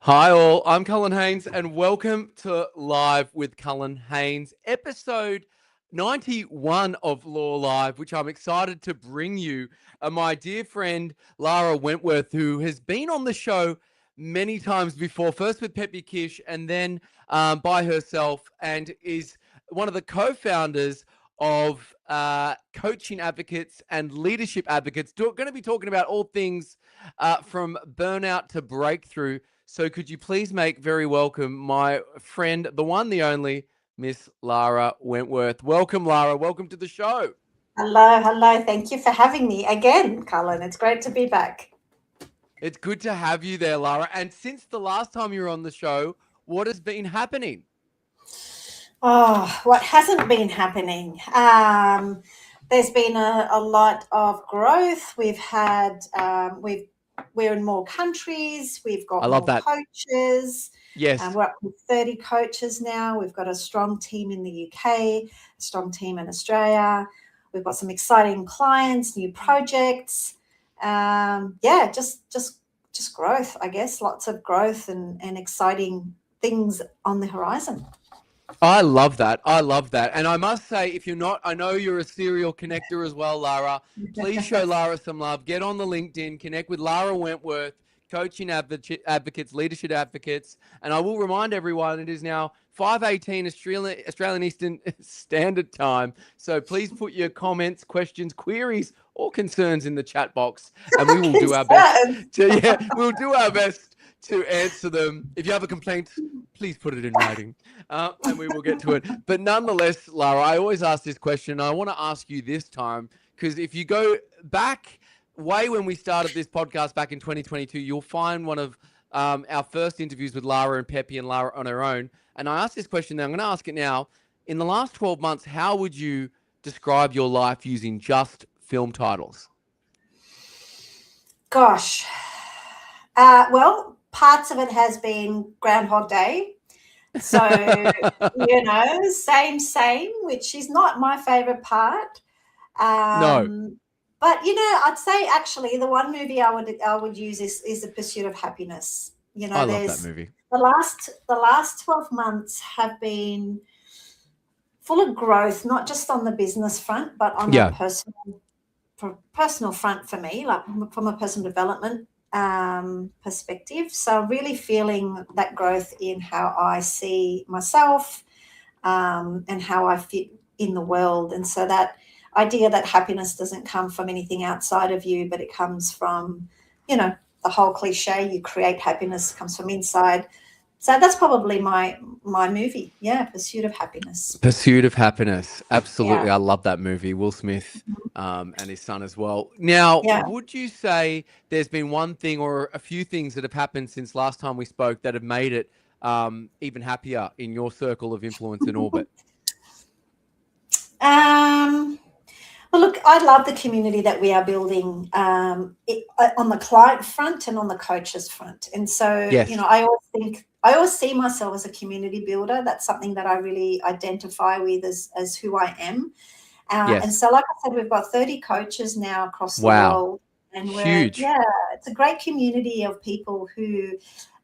Hi all, I'm Cullen Haynes and welcome to Live with Cullen Haynes, episode 91 of LawLive, which I'm excited to bring you. My dear friend Lara Wentworth, who has been on the show many times before, first with Peppy Kish and then by herself, and is one of the co-founders of Coaching Advocates and Leadership Advocates. Going to be talking about all things from burnout to breakthrough. So could you please make very welcome my friend, the one, the only, Miss Lara Wentworth. Welcome, Lara. Welcome to the show. Hello. Thank you for having me again, Cullen. It's great to be back. It's good to have you there, Lara. And since the last time you were on the show, what has been happening? Oh, what hasn't been happening? There's been a lot of growth. We're in more countries. We've got more coaches. Yes. We're up to 30 coaches now. We've got a strong team in the UK, a strong team in Australia. We've got some exciting clients, new projects. Just growth, I guess. Lots of growth and exciting things on the horizon. I love that. And I must say, if you're not, I know you're a serial connector as well, Lara. Please show Lara some love. Get on the LinkedIn, connect with Lara Wentworth, Coaching Advocates, Leadership Advocates. And I will remind everyone, it is now 5:18 Australian Eastern Standard Time. So please put your comments, questions, queries, or concerns in the chat box. And we will do our best to answer them. If you have a complaint, please put it in writing and we will get to it. But nonetheless, Lara, I always ask this question. I want to ask you this time, because if you go back way when we started this podcast back in 2022, you'll find one of our first interviews with Lara and Peppy and Lara on her own. And I asked this question, I'm going to ask it now. In the last 12 months, how would you describe your life using just film titles? Gosh. Well, parts of it has been Groundhog Day. So, same, which is not my favorite part. No. But, I'd say actually the one movie I would use is The Pursuit of Happiness. I love that movie. The last 12 months have been full of growth, not just on the business front, but on a personal front for me, like from a personal development perspective. So really feeling that growth in how I see myself and how I fit in the world. And so that idea that happiness doesn't come from anything outside of you, but it comes from, the whole cliche, you create happiness, comes from inside. So that's probably my movie. Yeah, Pursuit of Happiness. Pursuit of Happiness. Absolutely. Yeah. I love that movie. Will Smith and his son as well. Now, would you say there's been one thing or a few things that have happened since last time we spoke that have made it even happier in your circle of influence and orbit? Well, look, I love the community that we are building on the client front and on the coaches front. And so, I always see myself as a community builder. That's something that I really identify with as who I am. And so, like I said, we've got 30 coaches now across the world. And huge. It's a great community of people who,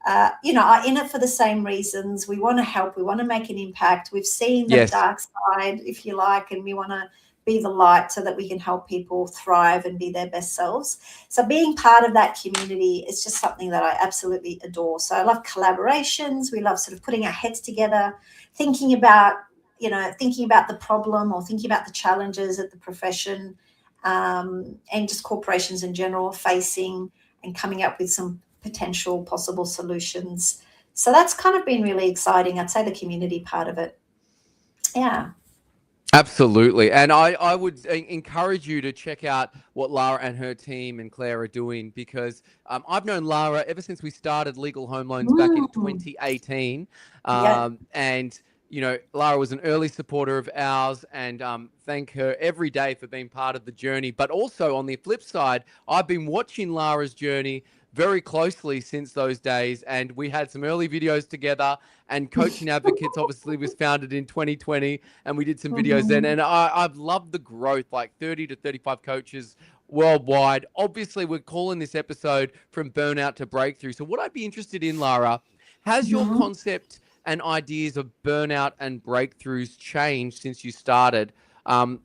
are in it for the same reasons. We want to help. We want to make an impact. We've seen the dark side, if you like, and we want to be the light so that we can help people thrive and be their best selves. So being part of that community is just something that I absolutely adore. So I love collaborations. We love sort of putting our heads together, thinking about the problem or thinking about the challenges that the profession and just corporations in general are facing and coming up with some potential possible solutions. So that's kind of been really exciting. I'd say the community part of it. Yeah. Absolutely. And I would encourage you to check out what Lara and her team and Claire are doing, because I've known Lara ever since we started Legal Home Loans back in 2018. And, Lara was an early supporter of ours, and thank her every day for being part of the journey. But also on the flip side, I've been watching Lara's journey very closely since those days, and we had some early videos together, and Coaching Advocates obviously was founded in 2020, and we did some videos then, and I've loved the growth, like 30 to 35 coaches worldwide. Obviously, we're calling this episode From Burnout to Breakthrough. So what I'd be interested in, Lara, Has your concept and ideas of burnout and breakthroughs changed since you started?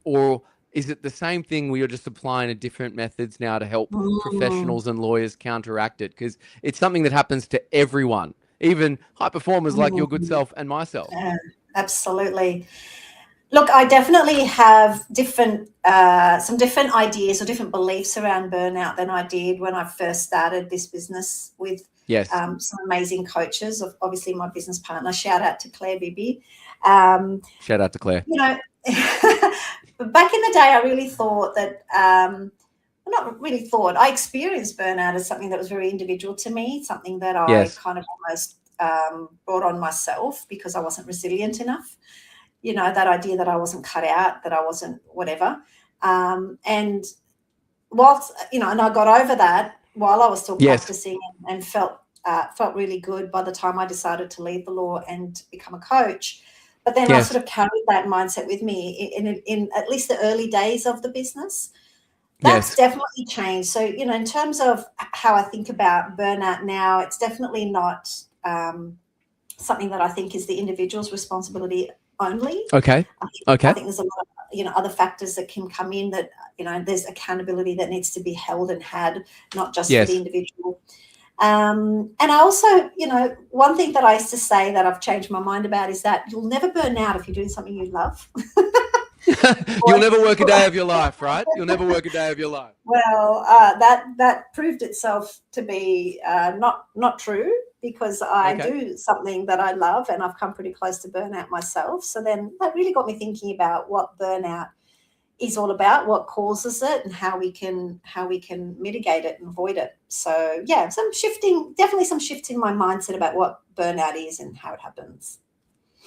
Or is it the same thing where you're just applying a different methods now to help professionals and lawyers counteract it? Because it's something that happens to everyone, even high performers like your good self and myself. Yeah, absolutely. Look, I definitely have some different ideas or different beliefs around burnout than I did when I first started this business with some amazing coaches. Obviously, my business partner. Shout out to Claire Bibby. Shout out to Claire. You know, back in the day, I really thought that. Not really thought. I experienced burnout as something that was very individual to me, something that I kind of almost brought on myself because I wasn't resilient enough. You know, that idea that I wasn't cut out, that I wasn't whatever. And whilst, and I got over that while I was still practicing and felt really good by the time I decided to leave the law and become a coach. But then I sort of carried that mindset with me in at least the early days of the business. That's definitely changed. So, in terms of how I think about burnout now, it's definitely not something that I think is the individual's responsibility only. Okay. I think there's a lot of, other factors that can come in that, there's accountability that needs to be held and had, not just for the individual. And I also, one thing that I used to say that I've changed my mind about is that you'll never burn out if you're doing something you love. You'll never work a day of your life, right? You'll never work a day of your life. Well, that proved itself to be not true, because I do something that I love and I've come pretty close to burnout myself. So then that really got me thinking about what burnout is all about, what causes it, and how we can mitigate it and avoid it. So yeah, definitely some shift in my mindset about what burnout is and how it happens.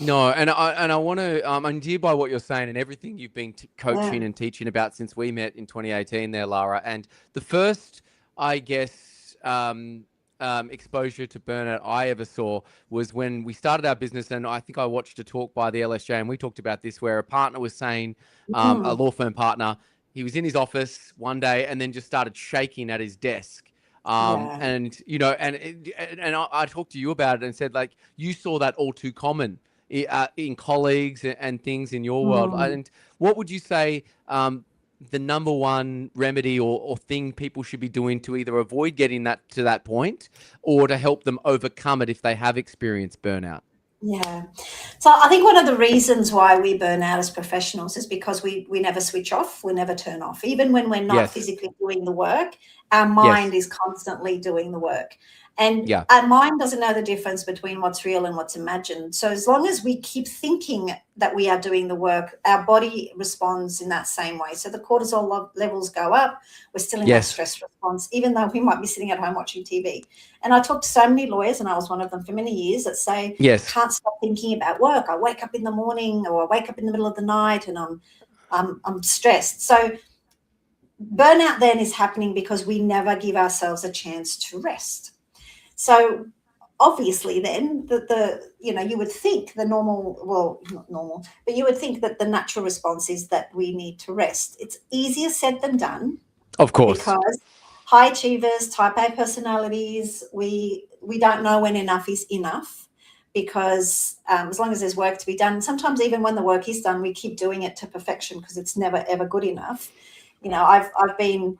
No, and I want to, I'm endeared by what you're saying and everything you've been coaching and teaching about since we met in 2018 there, Lara. And the first, I guess, exposure to burnout I ever saw was when we started our business. And I think I watched a talk by the LSJ, and we talked about this, where a partner was saying, a law firm partner, he was in his office one day and then just started shaking at his desk. And, I talked to you about it and said, like, you saw that all too common in colleagues and things in your world. And what would you say the number one remedy or thing people should be doing to either avoid getting to that point or to help them overcome it if they have experienced burnout? Yeah. So I think one of the reasons why we burn out as professionals is because we never switch off, we never turn off. Even when we're not physically doing the work, our mind is constantly doing the work. And our mind doesn't know the difference between what's real and what's imagined. So as long as we keep thinking that we are doing the work, our body responds in that same way. So the cortisol levels go up. We're still in that stress response, even though we might be sitting at home watching TV. And I talked to so many lawyers, and I was one of them for many years, that say, I can't stop thinking about work. I wake up in the morning or I wake up in the middle of the night and I'm stressed. So burnout then is happening because we never give ourselves a chance to rest. So obviously then you would think the normal, well, not normal, but you would think that the natural response is that we need to rest. It's easier said than done. Of course. Because high achievers, type A personalities, we don't know when enough is enough, because as long as there's work to be done, sometimes even when the work is done, we keep doing it to perfection because it's never, ever good enough. I've been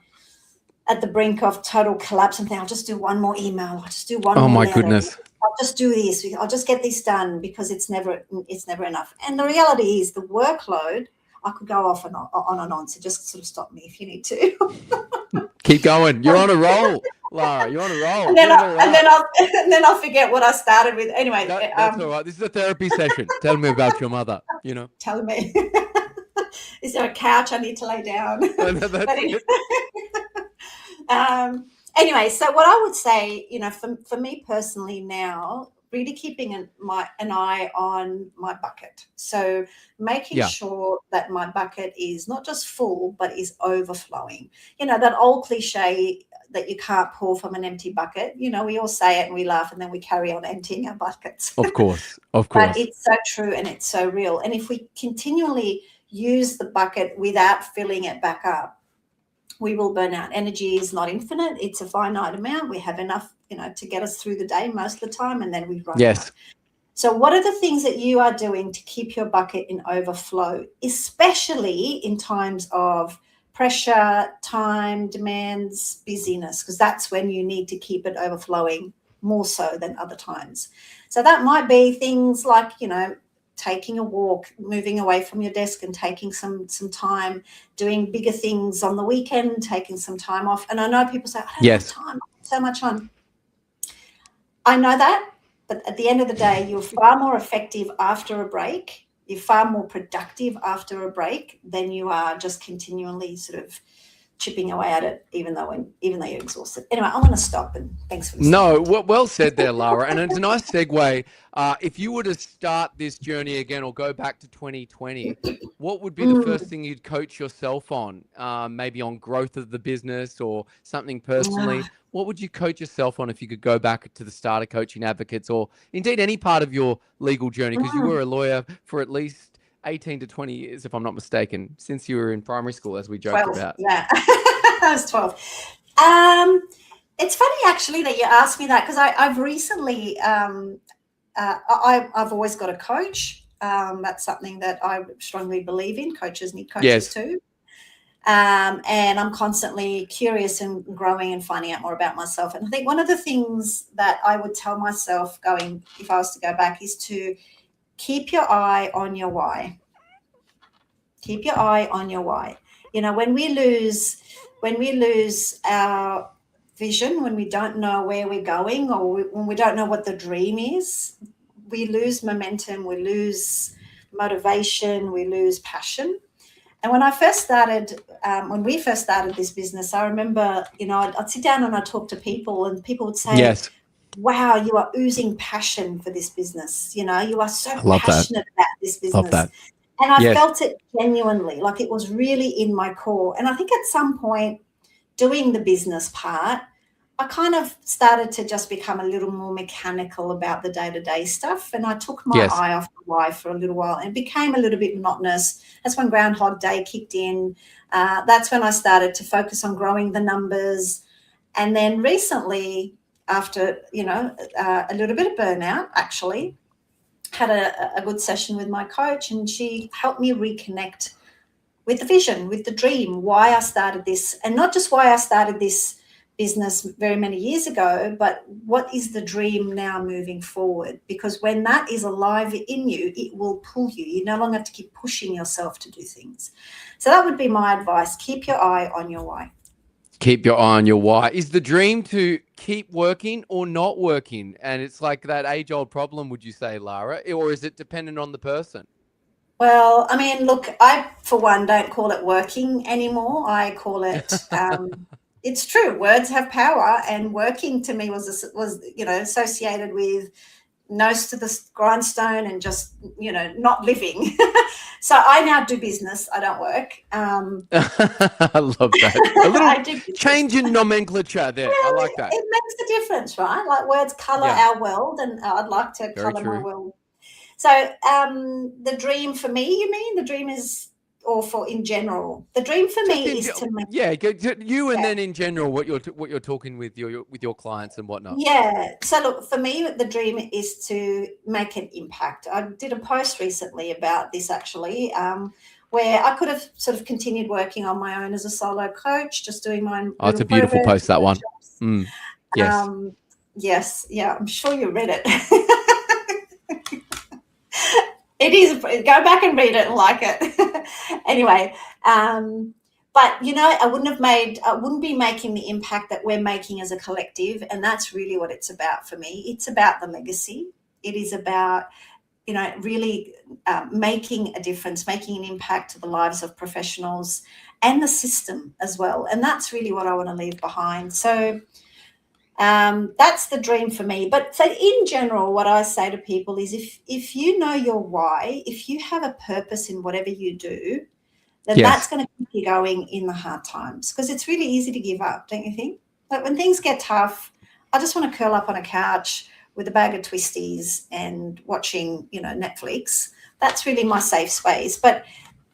at the brink of total collapse and think, I'll just do one more email. I'll just do one more. Oh my letter. goodness. I'll just do this. I'll just get this done, because it's never enough. And the reality is the workload, I could go off and on. So just sort of stop me if you need to. Keep going. You're on a roll, Lara. You're on a roll. And then I'll forget what I started with. Anyway. That's all right. This is a therapy session. Tell me about your mother, Tell me. Is there a couch I need to lay down? Anyway, so what I would say, for me personally now, really keeping an eye on my bucket. So making sure that my bucket is not just full, but is overflowing. That old cliche that you can't pour from an empty bucket. We all say it and we laugh, and then we carry on emptying our buckets. Of course. But it's so true and it's so real. And if we continually use the bucket without filling it back up, we will burn out. Energy is not infinite. It's a finite amount. We have enough, to get us through the day most of the time, and then we run out. So what are the things that you are doing to keep your bucket in overflow, especially in times of pressure, time, demands, busyness, because that's when you need to keep it overflowing more so than other times. So that might be things like, taking a walk, moving away from your desk and taking some time, doing bigger things on the weekend, taking some time off. And I know people say, I don't have time, so much on. I know that, but at the end of the day, you're far more effective after a break. You're far more productive after a break than you are just continually sort of chipping away at it, even though you're exhausted. Anyway, I'm going to stop, and thanks for listening. No, well said there, Lara. And it's a nice segue. If you were to start this journey again or go back to 2020, what would be the first thing you'd coach yourself on? Maybe on growth of the business or something personally. What would you coach yourself on if you could go back to the start of Coaching Advocates, or indeed any part of your legal journey? Because you were a lawyer for at least 18 to 20 years, if I'm not mistaken, since you were in primary school, as we joked 12, about. Yeah, I was 12. It's funny, actually, that you asked me that, because I've recently, I've always got a coach. That's something that I strongly believe in. Coaches need coaches too. And I'm constantly curious and growing and finding out more about myself. And I think one of the things that I would tell myself if I was to go back, is to keep your eye on your why. Keep your eye on your why. When we lose our vision, when we don't know where we're going, or when we don't know what the dream is, we lose momentum, we lose motivation, we lose passion. And when we first started this business, I remember, I'd sit down and I'd talk to people, and people would say, wow, you are oozing passion for this business. You are so passionate about this business. Love that. And I felt it genuinely, like it was really in my core. And I think at some point doing the business part, I kind of started to just become a little more mechanical about the day-to-day stuff. And I took my eye off the why for a little while, and it became a little bit monotonous. That's when Groundhog Day kicked in. That's when I started to focus on growing the numbers. And then recently, after, a little bit of burnout, actually, had a good session with my coach, and she helped me reconnect with the vision, with the dream, why I started this, and not just why I started this business very many years ago, but what is the dream now moving forward? Because when that is alive in you, it will pull you. You no longer have to keep pushing yourself to do things. So that would be my advice. Keep your eye on your why. Keep your eye on your why. Is the dream to keep working or not working? And it's like that age-old problem, would you say, Lara? Or is it dependent on the person? Well, I mean, look, I, for one, don't call it working anymore. I call it, it's true, words have power, and working to me was associated with nose to the grindstone and just, not living. So I now do business. I don't work. I love that. A little change in nomenclature there. I like that. It makes a difference, right? Like words color our world, and I'd like to color my world. So the dream for me, you mean the dream is, or for in general? The dream for me is to make, and then in general, what you're talking with your clients and whatnot. Yeah. So look, for me, the dream is to make an impact. I did a post recently about this, actually, where I could have sort of continued working on my own as a solo coach, just doing my own. Oh, it's a beautiful post, that one. Yes. Yes. Yeah. I'm sure you read it. It is. Go back and read it and like it. Anyway, but I wouldn't be making the impact that we're making as a collective, and that's really what it's about for me. It's about the legacy. It is about, really making a difference, making an impact to the lives of professionals and the system as well. And that's really what I want to leave behind. So that's the dream for me. But so in general, what I say to people is if you know your why, if you have a purpose in whatever you do, then that's going to keep you going in the hard times, because it's really easy to give up, don't you think? Like when things get tough, I just want to curl up on a couch with a bag of twisties and watching, Netflix. That's really my safe space. But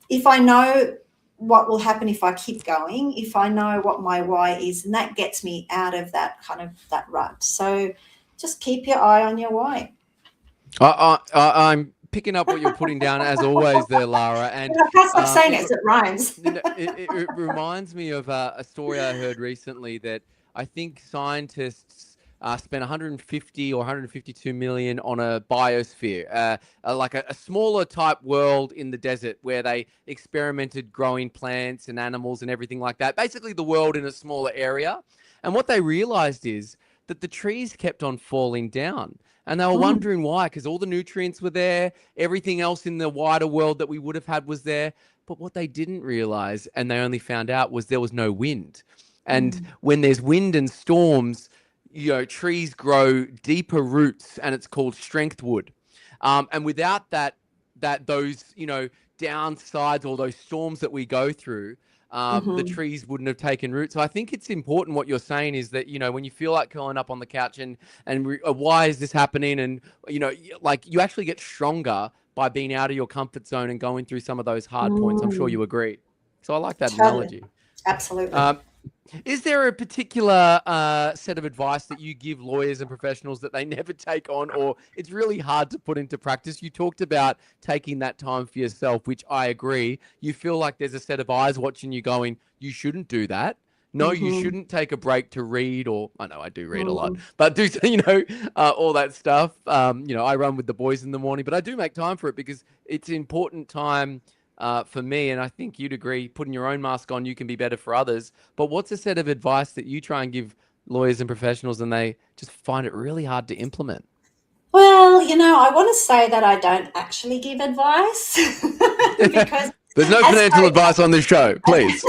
if I know what will happen if I keep going, if I know what my why is, and that gets me out of that kind of that rut. So just keep your eye on your why. I'm picking up what you're putting down as always there, Lara. And I can't stop saying it rhymes. It reminds me of a story I heard recently that I think scientists spent 150 or 152 million on a biosphere, like a smaller type world in the desert where they experimented growing plants and animals and everything like that. Basically, the world in a smaller area. And what they realized is that the trees kept on falling down. And they were wondering why, because all the nutrients were there. Everything else in the wider world that we would have had was there. But what they didn't realize, and they only found out, was there was no wind. And when there's wind and storms, trees grow deeper roots, and it's called strength wood. And without those downsides or those storms that we go through, the trees wouldn't have taken root. So I think it's important what you're saying is that, when you feel like curling up on the couch and why is this happening? And, you actually get stronger by being out of your comfort zone and going through some of those hard points. I'm sure you agree. So I like that analogy. Absolutely. Is there a particular set of advice that you give lawyers and professionals that they never take on, or it's really hard to put into practice? You talked about taking that time for yourself, which I agree. You feel like there's a set of eyes watching you going, you shouldn't do that. No, you shouldn't take a break to read, or I know I do read a lot, but do, all that stuff. I run with the boys in the morning, but I do make time for it because it's important time for me, and I think you'd agree, putting your own mask on, you can be better for others. But what's a set of advice that you try and give lawyers and professionals and they just find it really hard to implement? Well, I want to say that I don't actually give advice because there's no financial advice on this show, please.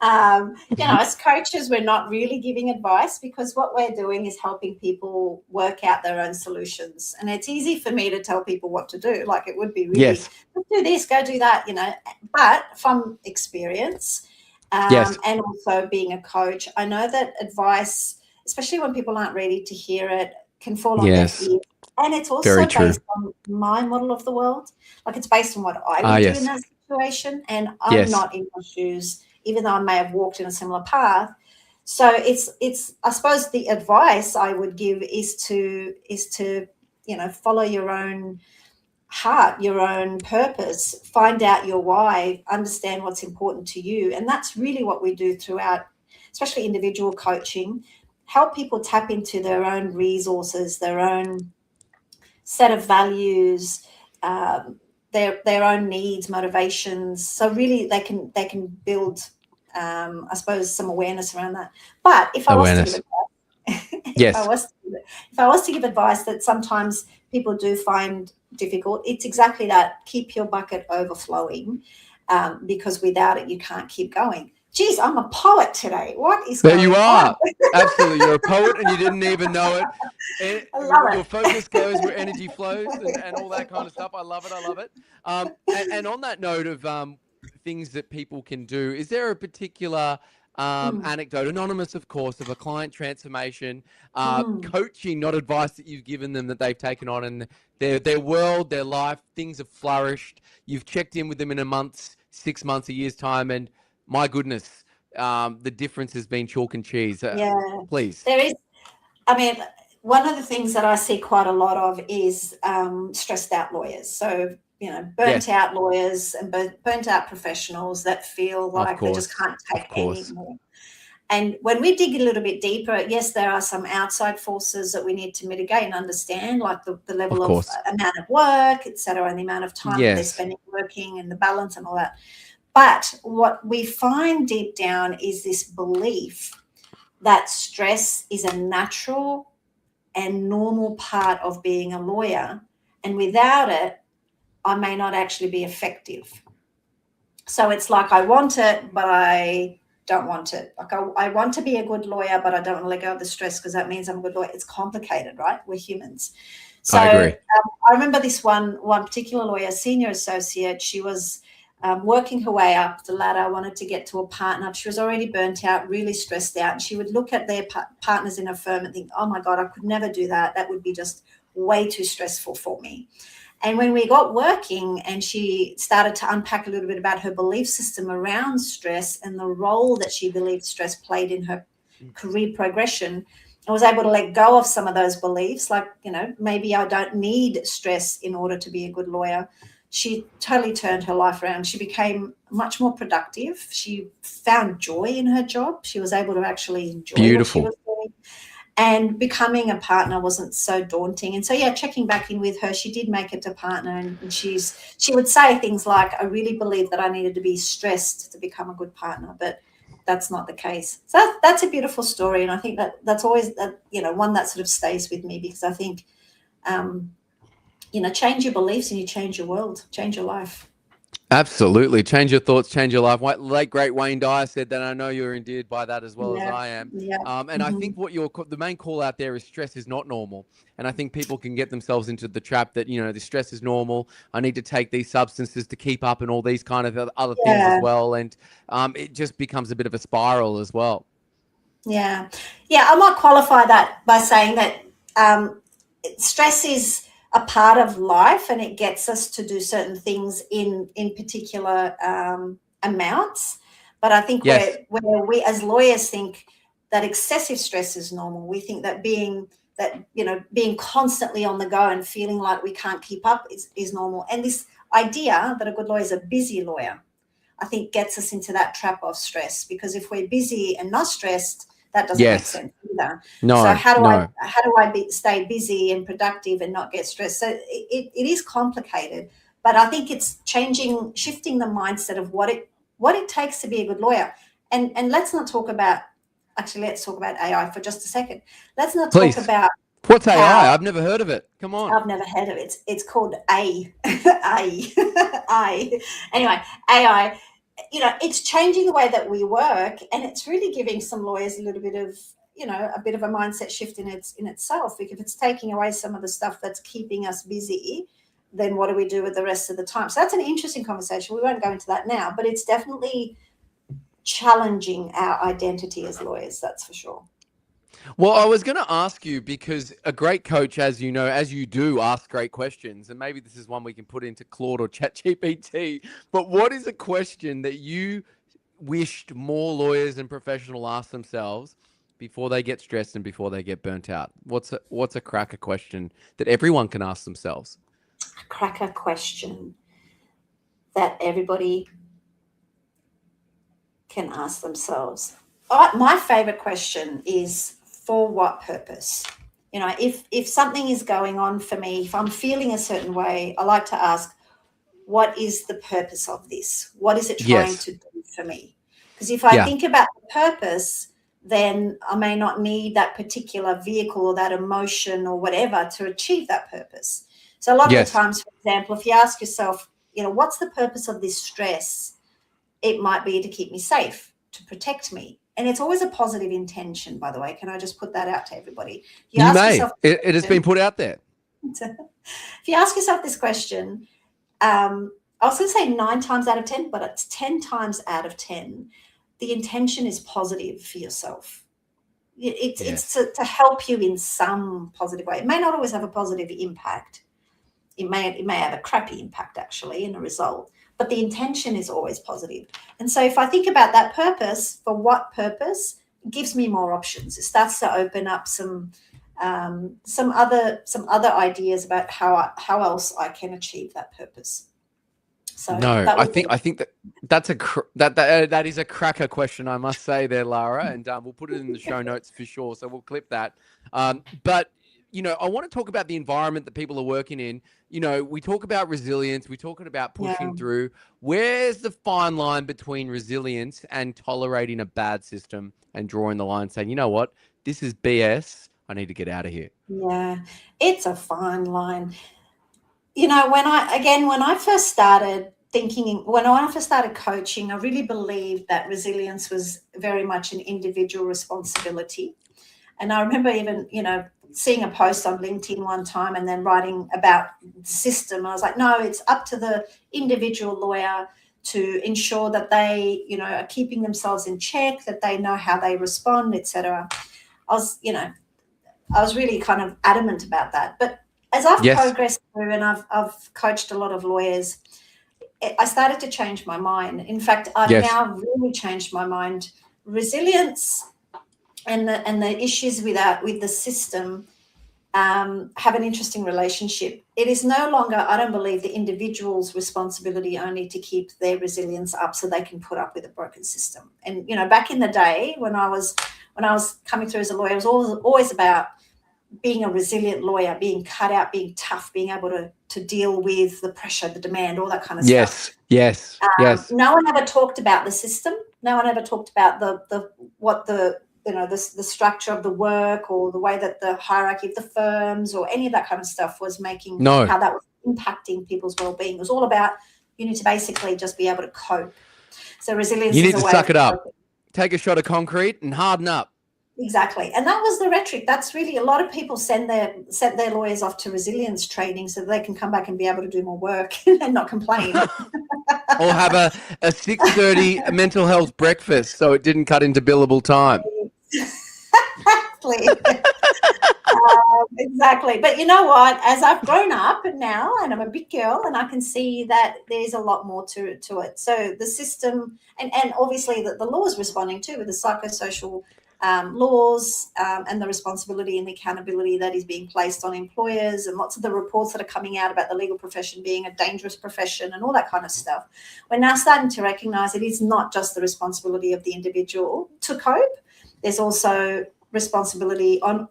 As coaches, we're not really giving advice because what we're doing is helping people work out their own solutions. And it's easy for me to tell people what to do. Like it would be really, do this, go do that, But from experience and also being a coach, I know that advice, especially when people aren't ready to hear it, can fall on deaf ears. And it's also based on my model of the world. Like it's based on what I would do in that situation. And I'm not in my shoes, even though I may have walked in a similar path. So it's I suppose the advice I would give is to follow your own heart, your own purpose, find out your why, understand what's important to you. And that's really what we do throughout, especially individual coaching, help people tap into their own resources, their own set of values, their own needs, motivations. So really they can build, I suppose, some awareness around that. But if I was to give advice, if I was to give advice that sometimes people do find difficult, it's exactly that. Keep your bucket overflowing, because without it, you can't keep going. Geez, I'm a poet today. What is going on? There you are. Absolutely. You're a poet and you didn't even know it. Your focus goes where energy flows and all that kind of stuff. I love it. And on that note of things that people can do, is there a particular anecdote, anonymous, of course, of a client transformation, coaching, not advice, that you've given them that they've taken on and their world, their life, things have flourished. You've checked in with them in a month, 6 months, a year's time, and my goodness, the difference has been chalk and cheese. Please. There is, one of the things that I see quite a lot of is stressed out lawyers. So, burnt out lawyers and burnt out professionals that feel like they just can't take anymore. And when we dig a little bit deeper, yes, there are some outside forces that we need to mitigate and understand, like the level of amount of work, et cetera, and the amount of time that they're spending working and the balance and all that. But what we find deep down is this belief that stress is a natural and normal part of being a lawyer. And without it, I may not actually be effective. So it's like I want it, but I don't want it. Like I want to be a good lawyer, but I don't want to let go of the stress because that means I'm a good lawyer. It's complicated, right? We're humans. So I agree. I remember this one particular lawyer, senior associate. She was working her way up the ladder, wanted to get to a partner. She was already burnt out, really stressed out. And she would look at their partners in her firm and think, oh, my God, I could never do that. That would be just way too stressful for me. And when we got working and she started to unpack a little bit about her belief system around stress and the role that she believed stress played in her career progression, I was able to let go of some of those beliefs, like, maybe I don't need stress in order to be a good lawyer. She totally turned her life around. She became much more productive. She found joy in her job. She was able to actually enjoy what she was doing. And becoming a partner wasn't so daunting. And so, checking back in with her, she did make it to partner, and she would say things like, I really believe that I needed to be stressed to become a good partner, but that's not the case. So that's a beautiful story. And I think that's always, one that sort of stays with me, because I think, change your beliefs and you change your world, change your life. Absolutely. Change your thoughts, change your life. Late great Wayne Dyer said that. I know you're endeared by that as well as I am. Yeah. And I think what the main call out there is stress is not normal. And I think people can get themselves into the trap that, the stress is normal. I need to take these substances to keep up and all these kind of other things as well. And it just becomes a bit of a spiral as well. Yeah. I might qualify that by saying that stress is a part of life, and it gets us to do certain things in particular amounts. But I think where we as lawyers think that excessive stress is normal, we think that being constantly on the go and feeling like we can't keep up is normal. And this idea that a good lawyer is a busy lawyer, I think, gets us into that trap of stress, because if we're busy and not stressed, that doesn't make sense either. So how do I stay busy and productive and not get stressed? So it is complicated, but I think it's shifting the mindset of what it takes to be a good lawyer. And let's not talk about, let's talk about AI for just a second. Let's not talk about what's AI. I've never heard of it. Come on. I've never heard of it. It's called A. Anyway, AI. It's changing the way that we work, and it's really giving some lawyers a little bit of, a bit of a mindset shift in itself. Because if it's taking away some of the stuff that's keeping us busy, then what do we do with the rest of the time? So that's an interesting conversation. We won't go into that now, but it's definitely challenging our identity as lawyers, that's for sure. Well, I was going to ask you, because a great coach, as you know, as you do, ask great questions, and maybe this is one we can put into Claude or ChatGPT, but what is a question that you wished more lawyers and professionals ask themselves before they get stressed and before they get burnt out? What's a cracker question that everyone can ask themselves? A cracker question that everybody can ask themselves. My favorite question is, for what purpose? If something is going on for me, if I'm feeling a certain way, I like to ask, what is the purpose of this? What is it trying to do for me? Because if I think about the purpose, then I may not need that particular vehicle or that emotion or whatever to achieve that purpose. So a lot of the times, for example, if you ask yourself, what's the purpose of this stress? It might be to keep me safe, to protect me. And it's always a positive intention, by the way. Can I just put that out to everybody? You may. It has been put out there. If you ask yourself this question, I was going to say 9 times out of 10, but it's 10 times out of 10. The intention is positive for yourself. It's to help you in some positive way. It may not always have a positive impact. It may have a crappy impact, actually, in a result. But the intention is always positive. And so if I think about that purpose, for what purpose, it gives me more options. It starts to open up some other ideas about how else I can achieve that purpose. So I think that is a cracker question, I must say there, Lara, and we'll put it in the show notes for sure. So we'll clip that. But I want to talk about the environment that people are working in. We talk about resilience. We're talking about pushing through. Where's the fine line between resilience and tolerating a bad system and drawing the line, saying, you know what, this is BS. I need to get out of here. Yeah, it's a fine line. When I first started when I first started coaching, I really believed that resilience was very much an individual responsibility. And I remember even, seeing a post on LinkedIn one time and then writing about the system. I was like, no, it's up to the individual lawyer to ensure that they, are keeping themselves in check, that they know how they respond, etc. I was really kind of adamant about that. But as I've progressed through and I've coached a lot of lawyers, I started to change my mind. In fact, I've now really changed my mind. Resilience and the issues with the system have an interesting relationship. It is no longer, I don't believe, the individual's responsibility only to keep their resilience up so they can put up with a broken system. And, you know, back in the day when I was coming through as a lawyer, it was always about being a resilient lawyer, being cut out, being tough, being able to deal with the pressure, the demand, all that kind of stuff. Yes. No one ever talked about the system. No one ever talked about the structure of the work or the way that the hierarchy of the firms or any of that kind of stuff was making how that was impacting people's well-being. It was all about you need to basically just be able to cope. So resilience you need is to a way suck of it up, coping. Take a shot of concrete and harden up. Exactly. And that was the rhetoric. That's really, a lot of people sent their lawyers off to resilience training so they can come back and be able to do more work and not complain. Or have a 6:30 mental health breakfast so it didn't cut into billable time. Exactly. Exactly. But you know what? As I've grown up now and I'm a big girl and I can see that there's a lot more to it. So the system and obviously the law is responding to with the psychosocial laws and the responsibility and the accountability that is being placed on employers and lots of the reports that are coming out about the legal profession being a dangerous profession and all that kind of stuff. We're now starting to recognise it is not just the responsibility of the individual to cope. There's also responsibility on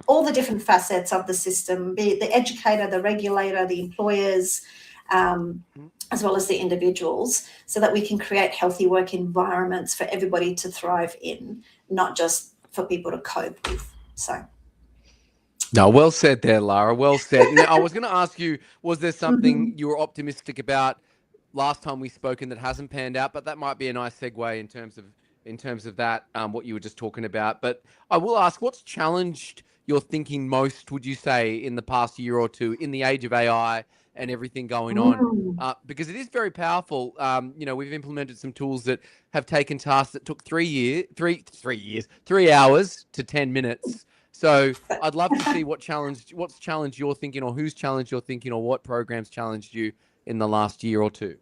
all the different facets of the system, be it the educator, the regulator, the employers, as well as the individuals, so that we can create healthy work environments for everybody to thrive in, not just for people to cope with. So. No, well said there, Lara. Well said. Now, I was going to ask you, was there something you were optimistic about last time we spoke and that hasn't panned out? But that might be a nice segue in terms of that, what you were just talking about. But I will ask, what's challenged your thinking most, would you say, in the past year or two, in the age of AI and everything going on? Because it is very powerful. We've implemented some tools that have taken tasks that took 3 hours to 10 minutes. So I'd love to see what's challenged your thinking, or who's challenged your thinking, or what programs challenged you in the last year or two.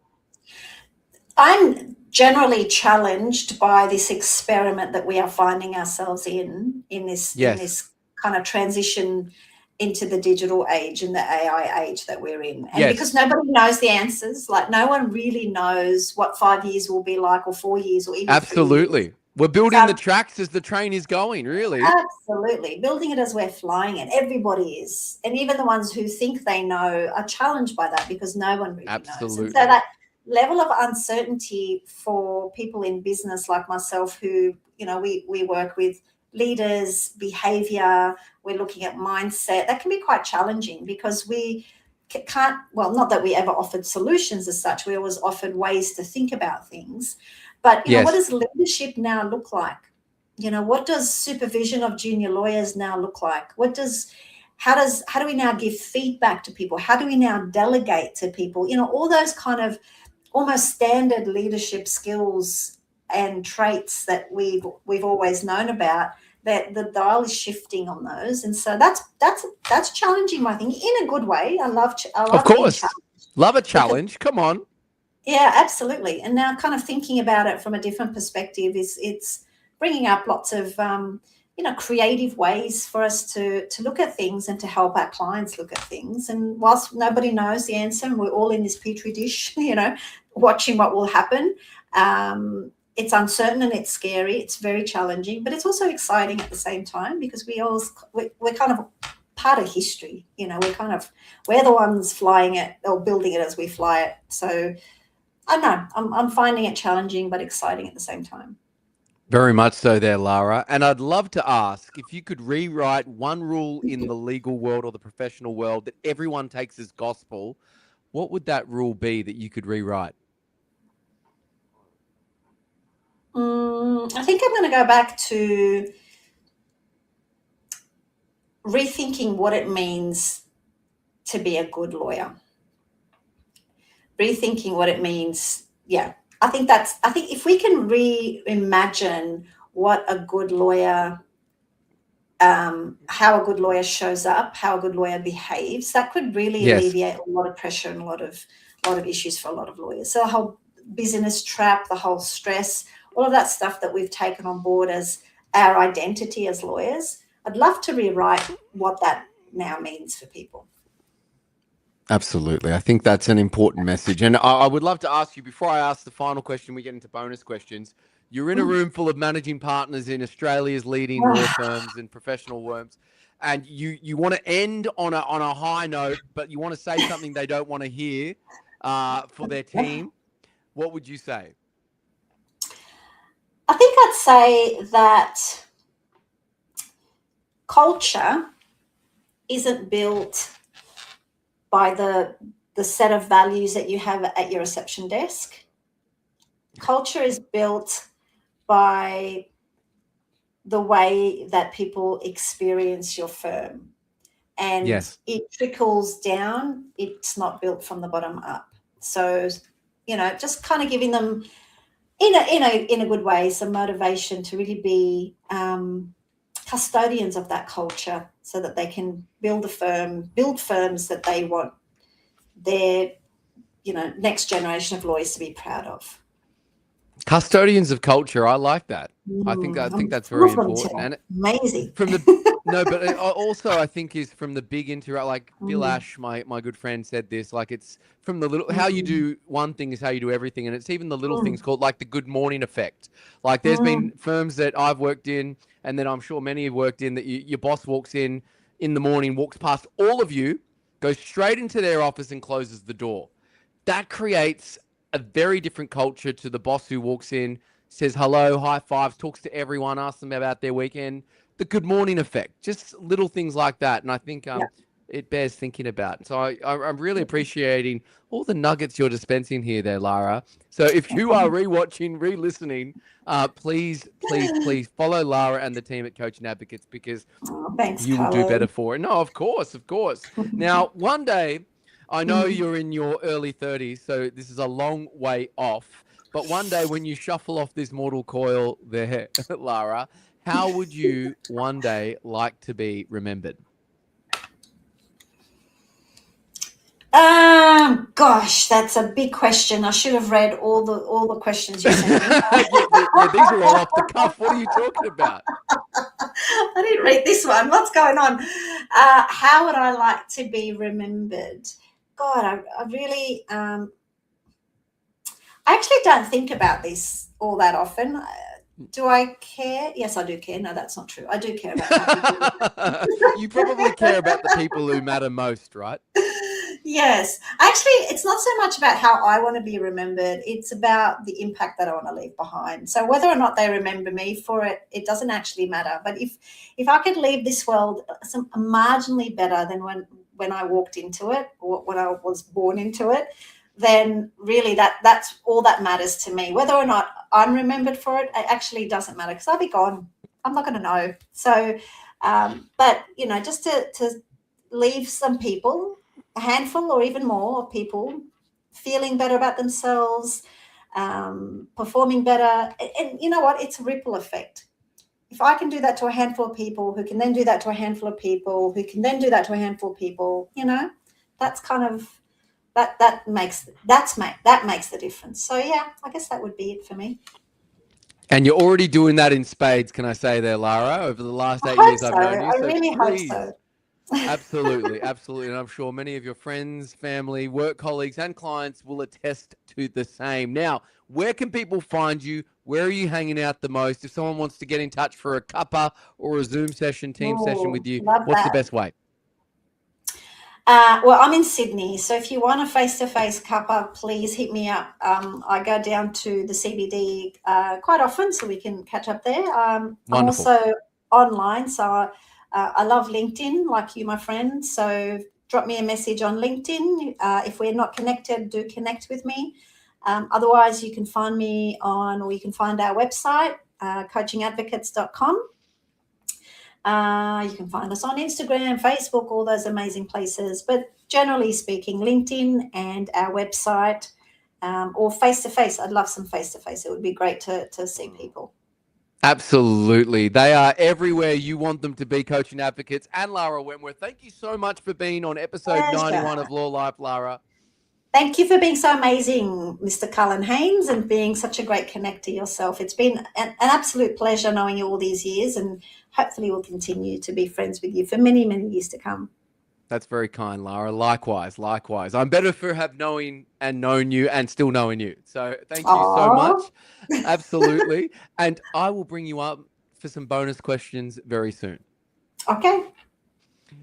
I'm generally challenged by this experiment that we are finding ourselves in this kind of transition into the digital age and the AI age that we're in. And because nobody knows the answers, like no one really knows what 5 years will be like, or 4 years, or even 3 years. We're building the tracks as the train is going, really. Absolutely. Building it as we're flying it. Everybody is. And even the ones who think they know are challenged by that because no one really knows. And so that level of uncertainty for people in business like myself who, we work with leaders, behavior, we're looking at mindset, that can be quite challenging because we can't, not that we ever offered solutions as such, we always offered ways to think about things. But, what does leadership now look like? What does supervision of junior lawyers now look like? How do we now give feedback to people? How do we now delegate to people? All those kind of almost standard leadership skills and traits that we've always known about, that the dial is shifting on those. And so that's challenging, I think, in a good way. I love of course. Love a challenge. Come on. Yeah, absolutely. And now kind of thinking about it from a different perspective it's bringing up lots of, creative ways for us to look at things and to help our clients look at things. And whilst nobody knows the answer and we're all in this petri dish, watching what will happen, it's uncertain and it's scary. It's very challenging, but it's also exciting at the same time because we're kind of part of history. We're the ones flying it or building it as we fly it. So I know I'm finding it challenging but exciting at the same time. Very much so there, Lara. And I'd love to ask, if you could rewrite one rule in the legal world or the professional world that everyone takes as gospel, what would that rule be that you could rewrite? I think I'm going to go back to rethinking what it means to be a good lawyer. Rethinking what it means. Yeah. I think if we can reimagine what a good lawyer how a good lawyer shows up, how a good lawyer behaves, that could really alleviate a lot of pressure and a lot of issues for a lot of lawyers. So the whole busyness trap, the whole stress, all of that stuff that we've taken on board as our identity as lawyers, I'd love to rewrite what that now means for people. Absolutely. I think that's an important message. And I would love to ask you, before I ask the final question, we get into bonus questions. You're in a room full of managing partners in Australia's leading law firms and professional firms, and you want to end on a high note, but you want to say something they don't want to hear for their team. What would you say? I think I'd say that culture isn't built by the set of values that you have at your reception desk. Culture is built by the way that people experience your firm, and it trickles down. It's not built from the bottom up. So, just kind of giving them in a good way some motivation to really be custodians of that culture, so that they can build firms that they want their next generation of lawyers to be proud of. Custodians of culture. I like that. I think that's very important. And amazing. From the but also I think is from the big like Bill Ash, my good friend, said this. Like, it's from the little, how you do one thing is how you do everything, and it's even the little things called like the good morning effect. Like, there's been firms that I've worked in, and then I'm sure many have worked in, that your boss walks in the morning, walks past all of you, goes straight into their office and closes the door. That creates a very different culture to the boss who walks in, says hello, high fives, talks to everyone, asks them about their weekend. The good morning effect, just little things like that. And I think it bears thinking about. So I'm really appreciating all the nuggets you're dispensing here there, Lara. So if you are rewatching, re-listening, please follow Lara and the team at Coaching Advocates, because you will do better for it. No, of course. Now, one day, I know you're in your early 30s, so this is a long way off. But one day when you shuffle off this mortal coil there, Lara, how would you one day like to be remembered? Gosh, that's a big question. I should have read all the questions you sent me. These are all off the cuff. What are you talking about? I didn't read this one. What's going on? How would I like to be remembered? God, I really, I actually don't think about this all that often. Do I care? Yes, I do care. No, that's not true. I do care about You probably care about the people who matter most, right? Yes. Actually, it's not so much about how I want to be remembered. It's about the impact that I want to leave behind. So whether or not they remember me for it, it doesn't actually matter. But if I could leave this world some marginally better than when I walked into it, or when I was born into it, then really that's all that matters to me. Whether or not I'm remembered for it, it actually doesn't matter, because I'll be gone. I'm not going to know. So, but, just to leave some people, a handful or even more of people, feeling better about themselves, performing better. And you know what? It's a ripple effect. If I can do that to a handful of people, who can then do that to a handful of people, who can then do that to a handful of people, that's kind of, that makes the difference. So yeah, I guess that would be it for me. And you're already doing that in spades, can I say there, Lara? Over the last 8 years I've known you. I really hope so. Absolutely. And I'm sure many of your friends, family, work colleagues, and clients will attest to the same. Now, where can people find you? Where are you hanging out the most? If someone wants to get in touch for a cuppa or a Zoom session, team session with you, what's the best way? Well, I'm in Sydney, so if you want a face-to-face cuppa, please hit me up. I go down to the CBD quite often, so we can catch up there. I'm also online, so I love LinkedIn, like you, my friend. So drop me a message on LinkedIn. If we're not connected, do connect with me. Otherwise, you can find me or you can find our website, coachingadvocates.com. You can find us on Instagram, Facebook, all those amazing places. But generally speaking, LinkedIn and our website, or face-to-face. I'd love some face-to-face. It would be great to see people. Absolutely. They are everywhere you want them to be, coaching advocates. And Lara Wentworth, thank you so much for being on episode 91 of LawLive, Lara. Thank you for being so amazing, Mr. Cullen Haynes, and being such a great connector yourself. It's been an absolute pleasure knowing you all these years, and hopefully we'll continue to be friends with you for many, many years to come. That's very kind, Lara. Likewise. I'm better for have known you and still knowing you. So thank you so much. Absolutely. And I will bring you up for some bonus questions very soon. Okay.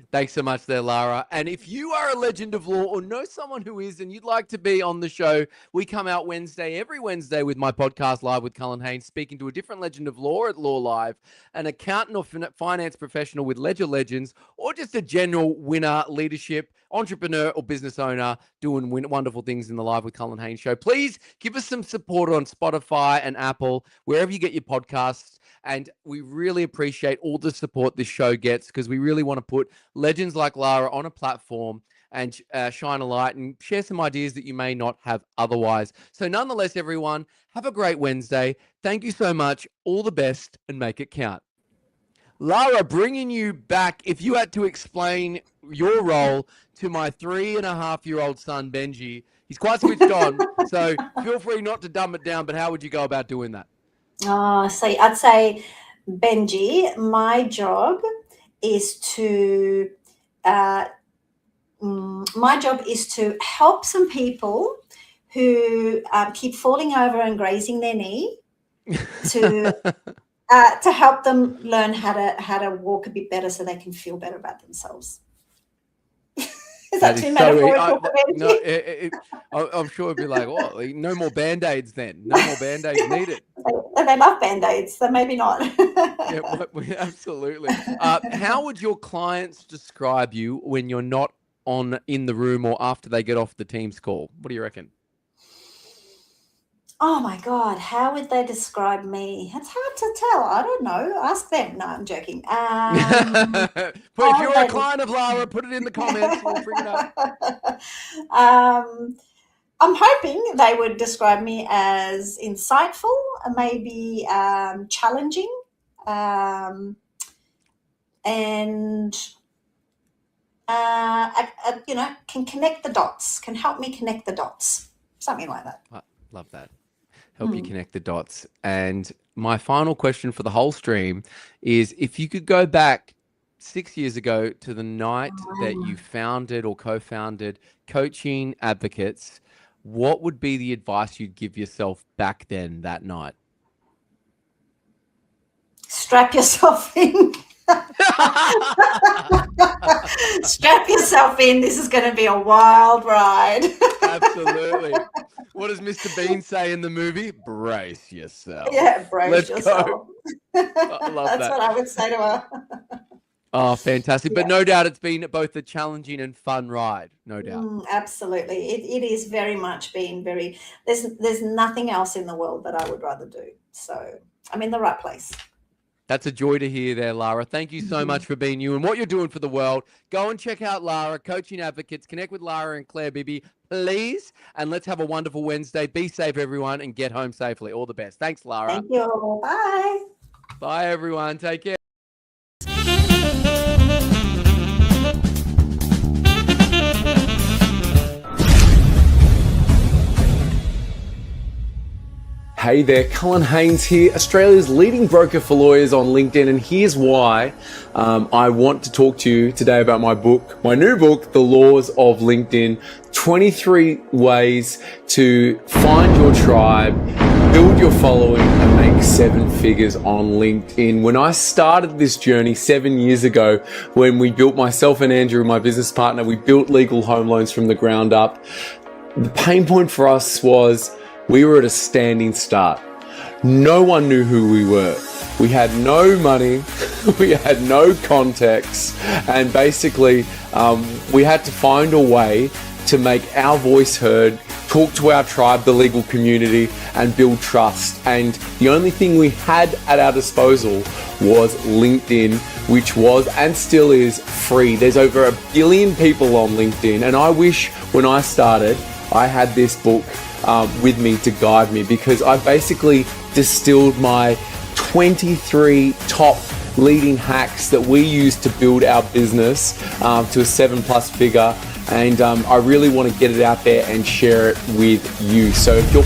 Thanks so much there, Lara. And if you are a legend of law or know someone who is and you'd like to be on the show, we come out every Wednesday with my podcast, Live with Cullen Haynes, speaking to a different legend of law at LawLive, an accountant or finance professional with Ledger Legends, or just a general winner, leadership, entrepreneur or business owner doing wonderful things in the Live with Cullen Haynes show. Please give us some support on Spotify and Apple, wherever you get your podcasts. And we really appreciate all the support this show gets, because we really want to put legends like Lara on a platform and shine a light and share some ideas that you may not have otherwise. So nonetheless, everyone, have a great Wednesday. Thank you so much. All the best, and make it count. Lara, bringing you back, if you had to explain your role to my 3.5-year-old son, Benji, he's quite switched on, so feel free not to dumb it down, but how would you go about doing that? So I'd say, Benji, my job is to help some people who keep falling over and grazing their knee to help them learn how to walk a bit better so they can feel better about themselves. Is that too metaphorical? No, I'm sure it'd be like, oh, no more Band-Aids then. No more Band-Aids needed. They love Band-Aids, so maybe not. Yeah, absolutely. How would your clients describe you when you're not in the room or after they get off the Teams call? What do you reckon? Oh my God, how would they describe me? It's hard to tell. I don't know. Ask them. No, I'm joking. But if you're a client of Lara, put it in the comments. We'll bring it up. I'm hoping they would describe me as insightful, maybe challenging, and can connect the dots. Can help me connect the dots. Something like that. Love that. Help you connect the dots. And my final question for the whole stream is, if you could go back 6 years ago to the night that you founded or co-founded Coaching Advocates, what would be the advice you'd give yourself back then that night? Strap yourself in. Strap yourself in. This is going to be a wild ride. Absolutely. What does Mr. Bean say in the movie? Brace yourself. Yeah, brace yourself. Go. I love that. That's what I would say to her. Oh, fantastic. But no doubt it's been both a challenging and fun ride. No doubt. Absolutely. It is very much been there's nothing else in the world that I would rather do. So I'm in the right place. That's a joy to hear there, Lara. Thank you so much for being you and what you're doing for the world. Go and check out Lara, Coaching Advocates. Connect with Lara and Claire Bibby, please. And let's have a wonderful Wednesday. Be safe, everyone, and get home safely. All the best. Thanks, Lara. Thank you. Bye. Bye, everyone. Take care. Hey there, Cullen Haynes here, Australia's leading broker for lawyers on LinkedIn, and here's why I want to talk to you today about my new book, The Laws of LinkedIn, 23 ways to find your tribe, build your following, and make 7 figures on LinkedIn. When I started this journey 7 years ago, when we built, myself and Andrew, my business partner, we built Legal Home Loans from the ground up, the pain point for us was we were at a standing start. No one knew who we were. We had no money, we had no contacts, and basically we had to find a way to make our voice heard, talk to our tribe, the legal community, and build trust. And the only thing we had at our disposal was LinkedIn, which was and still is free. There's over 1 billion people on LinkedIn, and I wish when I started I had this book with me to guide me, because I basically distilled my 23 top leading hacks that we use to build our business to a 7+ figure. And I really want to get it out there and share it with you. So if you're